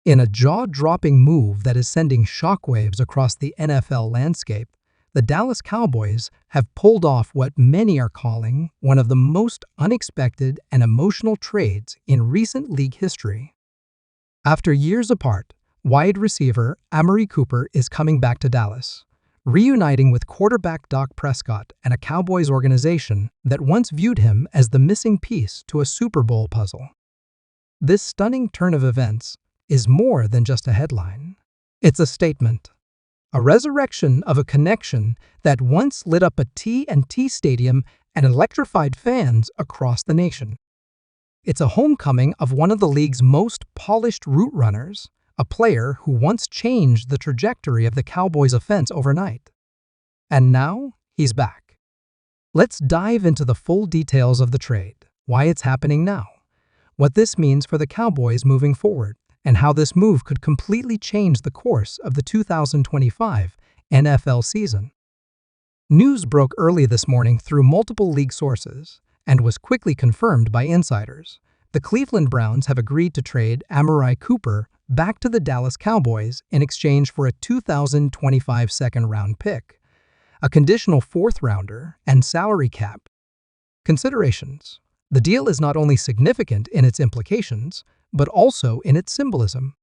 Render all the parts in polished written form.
In a jaw-dropping move that is sending shockwaves across the NFL landscape, the Dallas Cowboys have pulled off what many are calling one of the most unexpected and emotional trades in recent league history. After years apart, wide receiver Amari Cooper is coming back to Dallas, reuniting with quarterback Dak Prescott and a Cowboys organization that once viewed him as the missing piece to a Super Bowl puzzle. This stunning turn of events is more than just a headline. It's a statement, a resurrection of a connection that once lit up a T&T stadium and electrified fans across the nation. It's a homecoming of one of the league's most polished route runners, a player who once changed the trajectory of the Cowboys' offense overnight. And now, he's back. Let's dive into the full details of the trade, why it's happening now, what this means for the Cowboys moving forward, and how this move could completely change the course of the 2025 NFL season. News broke early this morning through multiple league sources and was quickly confirmed by insiders. The Cleveland Browns have agreed to trade Amari Cooper back to the Dallas Cowboys in exchange for a 2025 second-round pick, a conditional fourth-rounder, and salary cap considerations. The deal is not only significant in its implications, but also in its symbolism.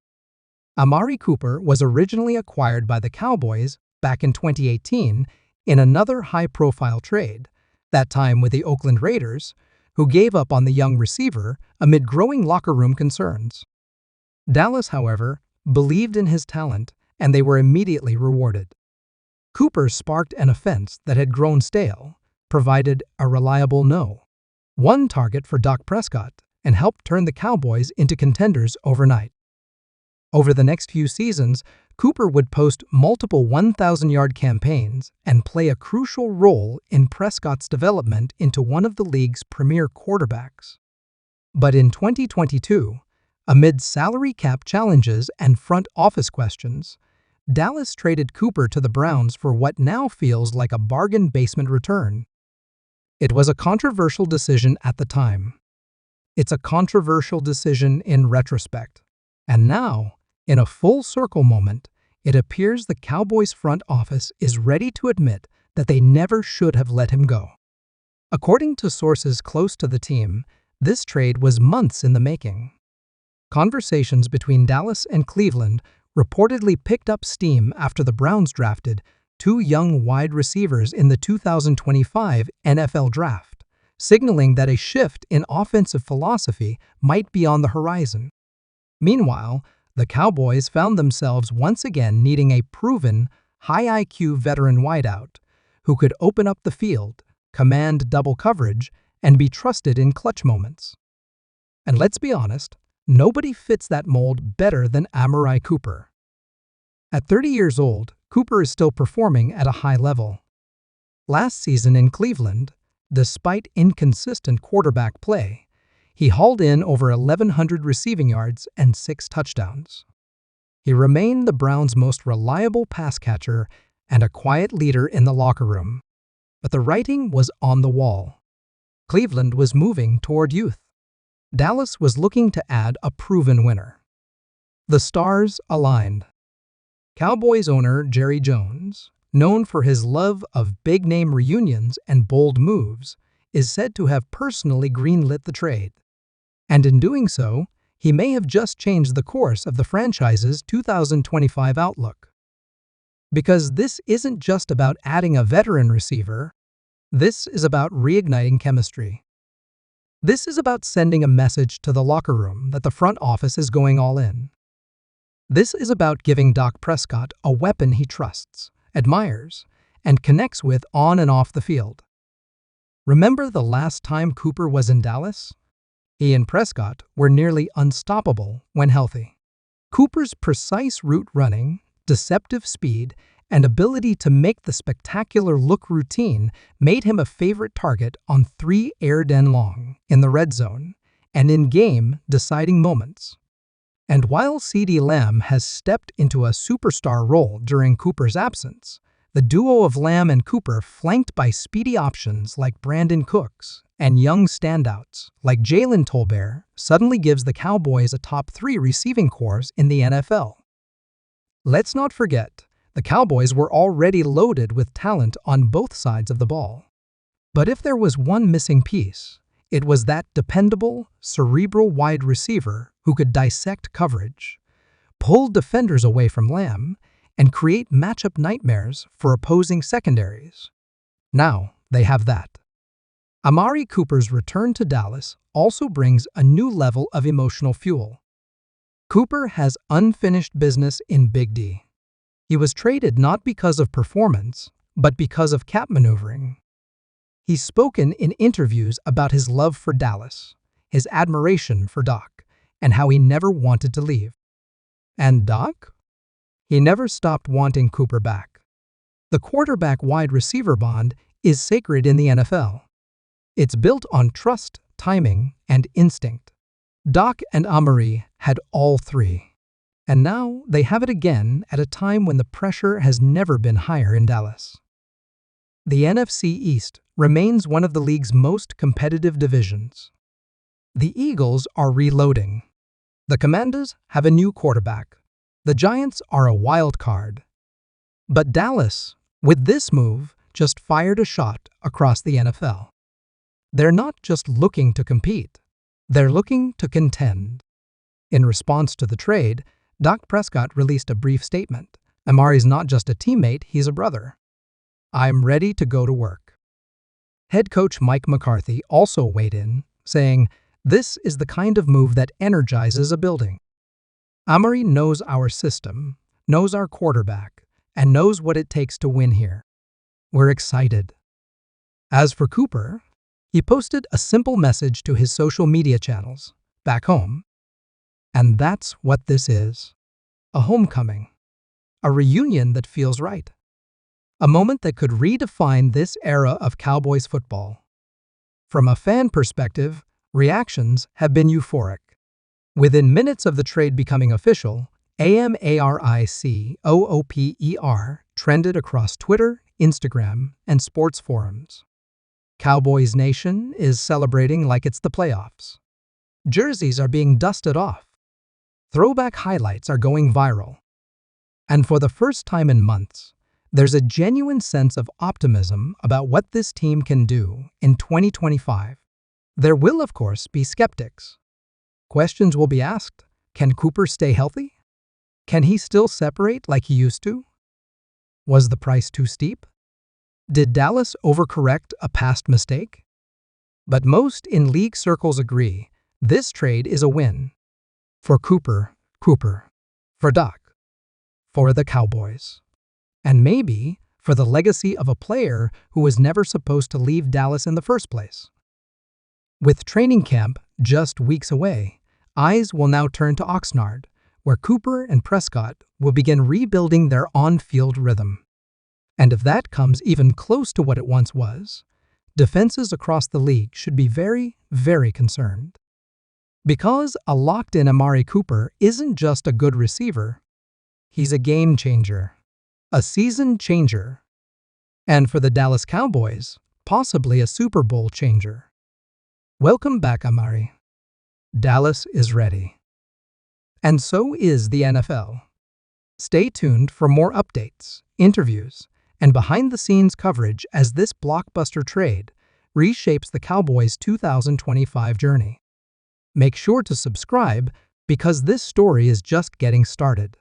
Amari Cooper was originally acquired by the Cowboys back in 2018 in another high-profile trade, that time with the Oakland Raiders, who gave up on the young receiver amid growing locker room concerns. Dallas, however, believed in his talent, and they were immediately rewarded. Cooper sparked an offense that had grown stale, provided a reliable one target for Dak Prescott, and helped turn the Cowboys into contenders overnight. Over the next few seasons, Cooper would post multiple 1,000-yard campaigns and play a crucial role in Prescott's development into one of the league's premier quarterbacks. But in 2022, amid salary cap challenges and front office questions, Dallas traded Cooper to the Browns for what now feels like a bargain basement return. It was a controversial decision at the time. It's a controversial decision in retrospect. And now, in a full circle moment, it appears the Cowboys front office is ready to admit that they never should have let him go. According to sources close to the team, this trade was months in the making. Conversations between Dallas and Cleveland reportedly picked up steam after the Browns drafted two young wide receivers in the 2025 NFL Draft, signaling that a shift in offensive philosophy might be on the horizon. Meanwhile, the Cowboys found themselves once again needing a proven, high-IQ veteran wideout who could open up the field, command double coverage, and be trusted in clutch moments. And let's be honest, nobody fits that mold better than Amari Cooper. At 30 years old, Cooper is still performing at a high level. Last season in Cleveland, despite inconsistent quarterback play, he hauled in over 1,100 receiving yards and 6 touchdowns. He remained the Browns' most reliable pass catcher and a quiet leader in the locker room. But the writing was on the wall. Cleveland was moving toward youth. Dallas was looking to add a proven winner. The stars aligned. Cowboys owner Jerry Jones, known for his love of big-name reunions and bold moves, is said to have personally greenlit the trade. And in doing so, he may have just changed the course of the franchise's 2025 outlook. Because this isn't just about adding a veteran receiver, this is about reigniting chemistry. This is about sending a message to the locker room that the front office is going all in. This is about giving Dak Prescott a weapon he trusts, admires, and connects with on and off the field. Remember the last time Cooper was in Dallas? He and Prescott were nearly unstoppable when healthy. Cooper's precise route running, deceptive speed, and ability to make the spectacular look routine made him a favorite target on 3 air den long in the red zone and in game-deciding moments. And while CeeDee Lamb has stepped into a superstar role during Cooper's absence, the duo of Lamb and Cooper, flanked by speedy options like Brandin Cooks And young standouts, like Jalen Tolbert, suddenly gives the Cowboys a top 3 receiving corps in the NFL. Let's not forget, the Cowboys were already loaded with talent on both sides of the ball. But if there was one missing piece, it was that dependable, cerebral wide receiver who could dissect coverage, pull defenders away from Lamb, and create matchup nightmares for opposing secondaries. Now, they have that. Amari Cooper's return to Dallas also brings a new level of emotional fuel. Cooper has unfinished business in Big D. He was traded not because of performance, but because of cap maneuvering. He's spoken in interviews about his love for Dallas, his admiration for Doc, and how he never wanted to leave. And Doc? He never stopped wanting Cooper back. The quarterback-wide receiver bond is sacred in the NFL. It's built on trust, timing, and instinct. Doc and Amari had all three. And now they have it again at a time when the pressure has never been higher in Dallas. The NFC East remains one of the league's most competitive divisions. The Eagles are reloading. The Commanders have a new quarterback. The Giants are a wild card. But Dallas, with this move, just fired a shot across the NFL. They're not just looking to compete. They're looking to contend. In response to the trade, Dak Prescott released a brief statement. Amari's not just a teammate, he's a brother. I'm ready to go to work. Head coach Mike McCarthy also weighed in, saying, "This is the kind of move that energizes a building." Amari knows our system, knows our quarterback, and knows what it takes to win here. We're excited. As for Cooper, he posted a simple message to his social media channels, back home. And that's what this is. A homecoming. A reunion that feels right. A moment that could redefine this era of Cowboys football. From a fan perspective, reactions have been euphoric. Within minutes of the trade becoming official, AMARICOOPER trended across Twitter, Instagram, and sports forums. Cowboys Nation is celebrating like it's the playoffs. Jerseys are being dusted off. Throwback highlights are going viral. And for the first time in months, there's a genuine sense of optimism about what this team can do in 2025. There will, of course, be skeptics. Questions will be asked. Can Cooper stay healthy? Can he still separate like he used to? Was the price too steep? Did Dallas overcorrect a past mistake? But most in league circles agree this trade is a win. For Cooper. For Doc. For the Cowboys. And maybe for the legacy of a player who was never supposed to leave Dallas in the first place. With training camp just weeks away, eyes will now turn to Oxnard, where Cooper and Prescott will begin rebuilding their on-field rhythm. And if that comes even close to what it once was, defenses across the league should be very, very concerned. Because a locked-in Amari Cooper isn't just a good receiver, he's a game changer, a season changer, and for the Dallas Cowboys, possibly a Super Bowl changer. Welcome back, Amari. Dallas is ready. And so is the NFL. Stay tuned for more updates, interviews, and behind-the-scenes coverage as this blockbuster trade reshapes the Cowboys' 2025 journey. Make sure to subscribe because this story is just getting started.